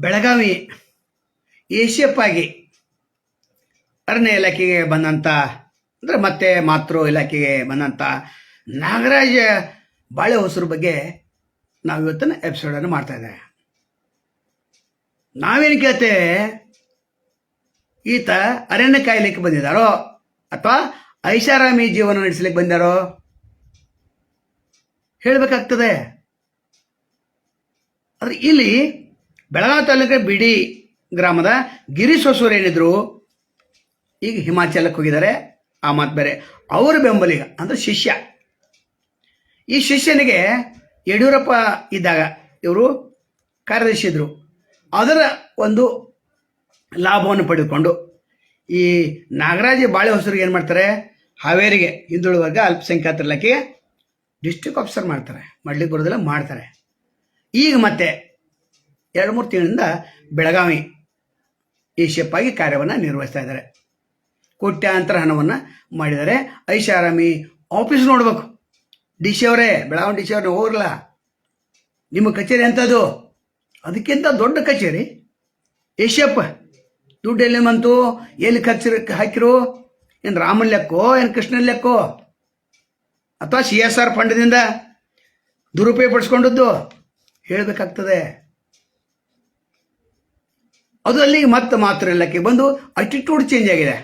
ಬೆಳಗಾವಿ ಎಶಿಯಪ್ ಆಗಿ ಅರಣ್ಯ ಇಲಾಖೆಗೆ ಬಂದಂಥ ಅಂದರೆ ಮತ್ತೆ ಮಾತೃ ಇಲಾಖೆಗೆ ಬಂದಂಥ ನಾಗರಾಜ ಬಾಳೆ ಹೊಸರ ಬಗ್ಗೆ ನಾವು ಇವತ್ತಿನ ಎಪಿಸೋಡನ್ನು ಮಾಡ್ತಾ ಇದ್ದೇವೆ. ನಾವೇನು ಕೇಳ್ತೇವೆ, ಈತ ಅರಣ್ಯ ಕಾಯ್ಲಿಕ್ಕೆ ಬಂದಿದ್ದಾರೋ ಅಥವಾ ಐಷಾರಾಮಿ ಜೀವನ ನಡೆಸಲಿಕ್ಕೆ ಬಂದಾರೋ ಹೇಳಬೇಕಾಗ್ತದೆ. ಆದರೆ ಇಲ್ಲಿ ಬೆಳಗಾವಿ ತಾಲೂಕಿನ ಬಿಡಿ ಗ್ರಾಮದ ಗಿರೀಶ್ ಹೊಸೂರು ಏನಿದ್ರು ಈಗ ಹಿಮಾಚಲಕ್ಕೆ ಹೋಗಿದ್ದಾರೆ. ಆ ಮಾತು ಬೇರೆ. ಅವರ ಬೆಂಬಲಿಗ ಅಂದರೆ ಶಿಷ್ಯ. ಈ ಶಿಷ್ಯನಿಗೆ ಯಡಿಯೂರಪ್ಪ ಇದ್ದಾಗ ಇವರು ಕಾರ್ಯದರ್ಶಿ ಇದ್ದರು. ಅದರ ಒಂದು ಲಾಭವನ್ನು ಪಡೆದುಕೊಂಡು ಈ ನಾಗರಾಜ ಬಾಳೆ ಹೊಸರಿಗೆ ಏನು ಮಾಡ್ತಾರೆ, ಹಾವೇರಿಗೆ ಹಿಂದುಳಿದ ವರ್ಗ ಅಲ್ಪಸಂಖ್ಯಾತರ ಇಲಾಖೆಗೆ ಡಿಸ್ಟ್ರಿಕ್ಟ್ ಆಫೀಸರ್ ಮಾಡ್ತಾರೆ. ಮಾಡ್ಲಿಕ್ಕೆ ಬರೋದಿಲ್ಲ, ಮಾಡ್ತಾರೆ. ಈಗ ಮತ್ತೆ 2-3 ತಿಂಗಳಿಂದ ಬೆಳಗಾವಿ ಎಶಿಯಪ್ ಆಗಿ ಕಾರ್ಯವನ್ನು ನಿರ್ವಹಿಸ್ತಾ ಇದ್ದಾರೆ. ಕೋಟ್ಯಾಂತರ ಹಣವನ್ನು ಮಾಡಿದ್ದಾರೆ. ಐಷಾರಾಮಿ ಆಫೀಸ್ ನೋಡ್ಬೇಕು. ಡಿ ಸಿ ಅವರೇ, ಬೆಳಗಾವಿ ಡಿ ಸಿ ಅವ್ರನ್ನ ಹೋಗ್ರಲ್ಲ, ನಿಮ್ಮ ಕಚೇರಿ ಎಂಥದ್ದು? ಅದಕ್ಕಿಂತ ದೊಡ್ಡ ಕಚೇರಿ ಎಶಿಯಪ್. ದುಡ್ಡು ಎಲ್ಲಿ ಬಂತು, ಎಲ್ಲಿ ಖರ್ಚು ಹಾಕಿರು? ಏನು ರಾಮನ್ ಲೆಕ್ಕೋ, ಏನು ಕೃಷ್ಣನ್ ಲೆಕ್ಕೋ, ಅಥವಾ CSR ಫಂಡ್ದಿಂದ ದುರುಪಯೋಗ ಪಡಿಸ್ಕೊಂಡದ್ದು ಹೇಳಬೇಕಾಗ್ತದೆ. ಅದು ಅಲ್ಲಿಗೆ ಮತ್ತೆ ಮಾತ್ರ ಇಲ್ಲಕ್ಕೆ ಬಂದು ಅಟಿಟ್ಯೂಡ್ ಚೇಂಜ್ ಆಗಿದೆ.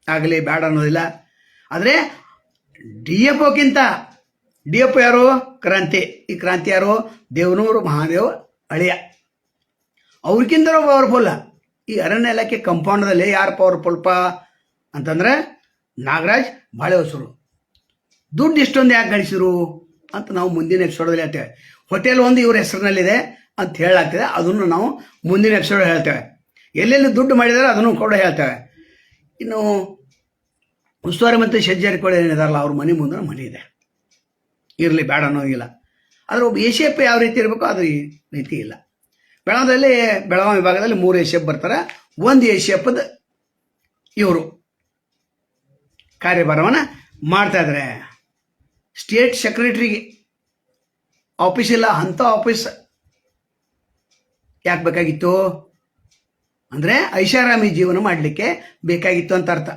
ಆಗಲಿ ಬೇಡ ಅನ್ನೋದಿಲ್ಲ. ಆದರೆ DF ಯಾರು? ಕ್ರಾಂತಿ. ಈ ಕ್ರಾಂತಿ ಯಾರು? ದೇವನೂರು ಮಹಾದೇವ್ ಅಳಿಯ. ಅವ್ರಿಗಿಂತ ಪವರ್ಫುಲ್ಲ. ಈ ಅರಣ್ಯ ಇಲಾಖೆ ಕಂಪೌಂಡದಲ್ಲಿ ಯಾರು ಪವರ್ಫುಲ್ಪ ಅಂತಂದ್ರೆ ನಾಗರಾಜ್ ಬಾಳೆ ಹೊಸರು. ದುಡ್ಡು ಇಷ್ಟೊಂದು ಯಾಕೆ ಗಳಿಸಿರು ಅಂತ ನಾವು ಮುಂದಿನ ಎಪಿಸೋಡಲ್ಲಿ ಹೇಳ್ತೇವೆ. ಹೋಟೆಲ್ ಒಂದು ಇವ್ರ ಹೆಸರಿನಲ್ಲಿದೆ ಅಂತ ಹೇಳಾಗ್ತದೆ. ಅದನ್ನು ನಾವು ಮುಂದಿನ ಎಪಿಸೋಡ್ ಹೇಳ್ತೇವೆ. ಎಲ್ಲೆಲ್ಲಿ ದುಡ್ಡು ಮಾಡಿದಾರೆ ಅದನ್ನು ಕೂಡ ಹೇಳ್ತೇವೆ. ಇನ್ನು ಉಸ್ತುವಾರಿ ಮತ್ತು ಜಾರಕಿಹೊಳಿ ಏನಿದಾರಲ್ಲ, ಅವ್ರ ಮನೆ ಮುಂದೆ ಮನೆ ಇದೆ, ಇರಲಿ ಬೇಡ ಅನ್ನೋದಿಲ್ಲ. ಆದರೆ ಒಬ್ಬ ಎಶಿಯಪ್ ಯಾವ ರೀತಿ ಇರಬೇಕು ಅದ್ರ ರೀತಿ ಇಲ್ಲ. ಬೆಳಗಾವಿ ವಿಭಾಗದಲ್ಲಿ 3 ಎಶಿಯಪ್ ಬರ್ತಾರೆ. ಒಂದು ಎಶಿಯಪ್ಪದ ಇವರು ಕಾರ್ಯಭಾರವನ್ನು ಮಾಡ್ತಾ ಇದ್ದಾರೆ. ಸ್ಟೇಟ್ ಸೆಕ್ರೆಟರಿಗೆ ಆಫೀಸ್ ಇಲ್ಲ. ಅಂಥ ಆಫೀಸ್ ಯಾಕೆ ಬೇಕಾಗಿತ್ತು ಅಂದರೆ ಐಷಾರಾಮಿ ಜೀವನ ಮಾಡಲಿಕ್ಕೆ ಬೇಕಾಗಿತ್ತು ಅಂತ ಅರ್ಥ.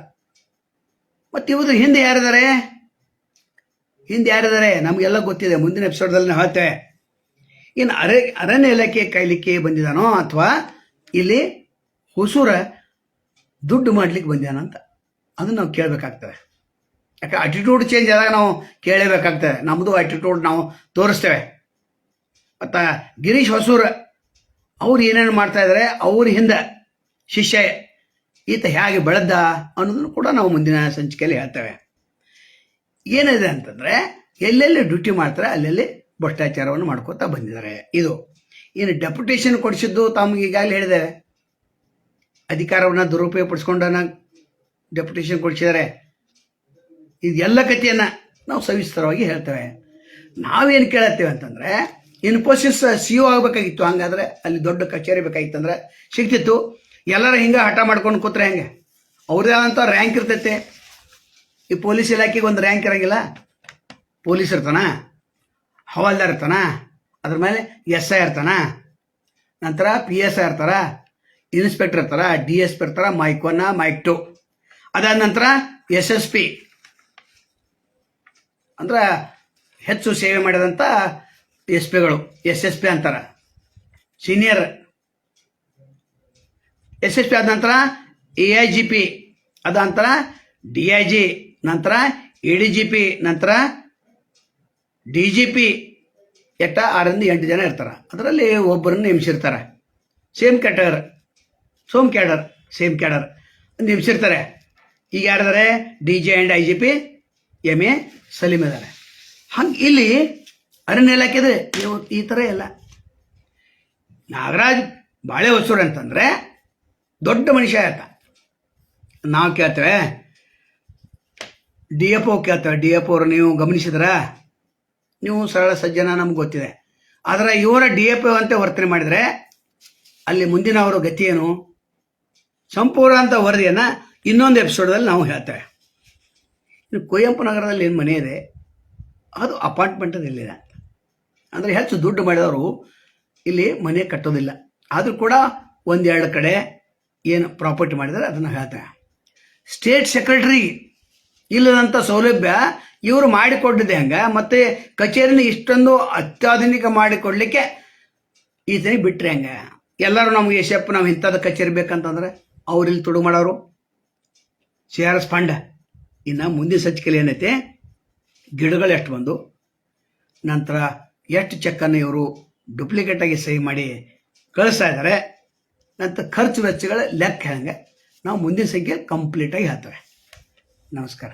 ಮತ್ತು ಇವರು ಹಿಂದೆ ಯಾರಿದ್ದಾರೆ ನಮಗೆಲ್ಲ ಗೊತ್ತಿದೆ. ಮುಂದಿನ ಎಪಿಸೋಡ್ದಲ್ಲಿ ನಾವು ಹೇಳ್ತೇವೆ. ಇನ್ನು ಅರಣ್ಯ ಇಲಾಖೆ ಕಾಯ್ಲಿಕ್ಕೆ ಬಂದಿದ್ದಾನೋ ಅಥವಾ ಇಲ್ಲಿ ಹೊಸೂರ ದುಡ್ಡು ಮಾಡ್ಲಿಕ್ಕೆ ಬಂದಿದ್ದಾನಂತ ಅದನ್ನು ನಾವು ಕೇಳಬೇಕಾಗ್ತದೆ. ಯಾಕೆ ಅಟಿಟ್ಯೂಡ್ ಚೇಂಜ್ ಆದಾಗ ನಾವು ಕೇಳಬೇಕಾಗ್ತದೆ. ನಮ್ಮದು ಅಟಿಟ್ಯೂಡ್ ನಾವು ತೋರಿಸ್ತೇವೆ. ಮತ್ತು ಗಿರೀಶ್ ಹೊಸೂರ ಅವ್ರು ಏನೇನು ಮಾಡ್ತಾ ಇದ್ದಾರೆ, ಅವ್ರ ಹಿಂದೆ ಶಿಷ್ಯ ಈತ ಹೇಗೆ ಬೆಳೆದ ಅನ್ನೋದನ್ನು ಕೂಡ ನಾವು ಮುಂದಿನ ಸಂಚಿಕೆಯಲ್ಲಿ ಹೇಳ್ತೇವೆ. ಏನಿದೆ ಅಂತಂದರೆ ಎಲ್ಲೆಲ್ಲಿ ಡ್ಯೂಟಿ ಮಾಡ್ತಾರೆ ಅಲ್ಲೆಲ್ಲಿ ಭ್ರಷ್ಟಾಚಾರವನ್ನು ಮಾಡ್ಕೋತಾ ಬಂದಿದ್ದಾರೆ. ಇದು ಏನು ಡೆಪ್ಯುಟೇಷನ್ ಕೊಡಿಸಿದ್ದು ತಮಗೆ ಈಗಾಗಲೇ ಹೇಳಿದ್ದೇವೆ. ಅಧಿಕಾರವನ್ನು ದುರುಪಯೋಗ ಪಡಿಸ್ಕೊಂಡನ ಡೆಪ್ಯುಟೇಷನ್ ಕೊಡಿಸಿದ್ದಾರೆ. ಇದೆಲ್ಲ ಕಥೆಯನ್ನು ನಾವು ಸವಿಸ್ತರವಾಗಿ ಹೇಳ್ತೇವೆ. ನಾವೇನು ಕೇಳುತ್ತೇವೆ ಅಂತಂದರೆ ಇನ್ಫೋಸಿಸ್ CEO ಆಗಬೇಕಾಗಿತ್ತು. ಹಂಗಾದ್ರೆ ಅಲ್ಲಿ ದೊಡ್ಡ ಕಚೇರಿ ಬೇಕಾಗಿತ್ತಂದ್ರೆ ಸಿಗ್ತಿತ್ತು. ಎಲ್ಲರೂ ಹಿಂಗೆ ಹಠ ಮಾಡ್ಕೊಂಡು ಕೂತ್ರೆ ಹೆಂಗೆ? ಅವ್ರದ್ದೇ ಆದಂಥ ರ್ಯಾಂಕ್ ಇರ್ತೈತೆ. ಈ ಪೊಲೀಸ್ ಇಲಾಖೆಗೆ ಒಂದು ರ್ಯಾಂಕ್ ಇರೋಂಗಿಲ್ಲ. ಪೊಲೀಸ್ ಇರ್ತಾನ, ಹವಾಲ್ದಾರ್ ಇರ್ತಾನ, ಅದ್ರ ಮೇಲೆ SI ಇರ್ತಾನ, ನಂತರ PSI ಇರ್ತಾರ, ಇನ್ಸ್ಪೆಕ್ಟರ್ ಇರ್ತಾರ, DSP ಇರ್ತಾರ, ಮೈಕ್ 1 ಮೈಕ್ 2. ಅದಾದ ನಂತರ SSP ಅಂದ್ರೆ ಹೆಚ್ಚು ಸೇವೆ ಮಾಡಿದಂಥ SP-ಗಳು SSP ಅಂತಾರ. ಸೀನಿಯರ್ SSP ಆದ ನಂತರ AIGP, ಅದ ನಂತರ DIG, ನಂತರ ADGP, ನಂತರ DGP. 6-8 ಜನ ಇರ್ತಾರೆ. ಅದರಲ್ಲಿ ಒಬ್ಬರನ್ನು ನೇಮಿಸಿರ್ತಾರೆ. Same cadre ನೇಮಿಸಿರ್ತಾರೆ. ಈಗ ಯಾರಿದ್ದಾರೆ? DG and IGP MA Salim ಇದ್ದಾರೆ. ಹಂಗೆ ಇಲ್ಲಿ ಅರಣ್ಯ ಇಲಾಖೆದು ಈ ಥರ ಎಲ್ಲ. ನಾಗರಾಜ್ ಬಾಳೆ ಹೊಸೂರು ಅಂತಂದರೆ ದೊಡ್ಡ ಮನುಷ್ಯ ಆಯ್ತ. ನಾವು ಕೇಳ್ತೇವೆ, DFO ಕೇಳ್ತೇವೆ. DFO ಅವರು ನೀವು ಗಮನಿಸಿದ್ರ? ನೀವು ಸರಳ ಸಜ್ಜನ, ನಮ್ಗೆ ಗೊತ್ತಿದೆ. ಆದರೆ ಇವರ DFO ಅಂತ ವರ್ತನೆ ಮಾಡಿದರೆ ಅಲ್ಲಿ ಮುಂದಿನ ಅವರ ಗತಿ ಏನು? ಸಂಪೂರ್ಣ ಅಂತ ವರದಿಯನ್ನು ಇನ್ನೊಂದು ಎಪಿಸೋಡಲ್ಲಿ ನಾವು ಹೇಳ್ತೇವೆ. ಇನ್ನು ಕುವೆಂಪು ನಗರದಲ್ಲಿ ಏನು ಮನೆ ಇದೆ ಅದು ಅಪಾರ್ಟ್ಮೆಂಟಲ್ಲಿದೆ. ಅಂದರೆ ಹೆಚ್ಚು ದುಡ್ಡು ಮಾಡಿದವರು ಇಲ್ಲಿ ಮನೆ ಕಟ್ಟೋದಿಲ್ಲ. ಆದರೂ ಕೂಡ ಒಂದೆರಡು ಕಡೆ ಏನು ಪ್ರಾಪರ್ಟಿ ಮಾಡಿದರೆ ಅದನ್ನು ಹೇಳ್ತೇವೆ. ಸ್ಟೇಟ್ ಸೆಕ್ರೆಟರಿ ಇಲ್ಲದಂಥ ಸೌಲಭ್ಯ ಇವರು ಮಾಡಿಕೊಟ್ಟಿದೆ ಹಂಗೆ, ಮತ್ತು ಕಚೇರಿನ ಇಷ್ಟೊಂದು ಅತ್ಯಾಧುನಿಕ ಮಾಡಿಕೊಡ್ಲಿಕ್ಕೆ ಈತನಿಗೆ ಬಿಟ್ಟರೆ ಹಂಗೆ. ಎಲ್ಲರೂ ನಮಗೆ ಎಶೆಪ್ ನಾವು ಇಂಥದ್ದು ಕಚೇರಿ ಬೇಕಂತಂದ್ರೆ ಅವ್ರು ಇಲ್ಲಿ ತುಡು ಮಾಡೋರು CRS ಫಂಡ್. ಇನ್ನು ಮುಂದಿನ ಸಂಚಿಕೆಯಲ್ಲಿ ಏನೈತೆ, ಗಿಡಗಳು ಎಷ್ಟು ಬಂದು, ನಂತರ ಎಷ್ಟು ಚೆಕ್ಕನ್ನು ಇವರು ಡೂಪ್ಲಿಕೇಟಾಗಿ ಸಹಿ ಮಾಡಿ ಕಳಿಸ್ತಾ ಇದ್ದಾರೆ, ನಂತರ ಖರ್ಚು ವೆಚ್ಚಗಳ ಲೆಕ್ಕ ಹೆಂಗೆ ನಾವು ಮುಂದಿನ ಸಂಖ್ಯೆ ಕಂಪ್ಲೀಟಾಗಿ ಹೇಳ್ತೇವೆ. ನಮಸ್ಕಾರ.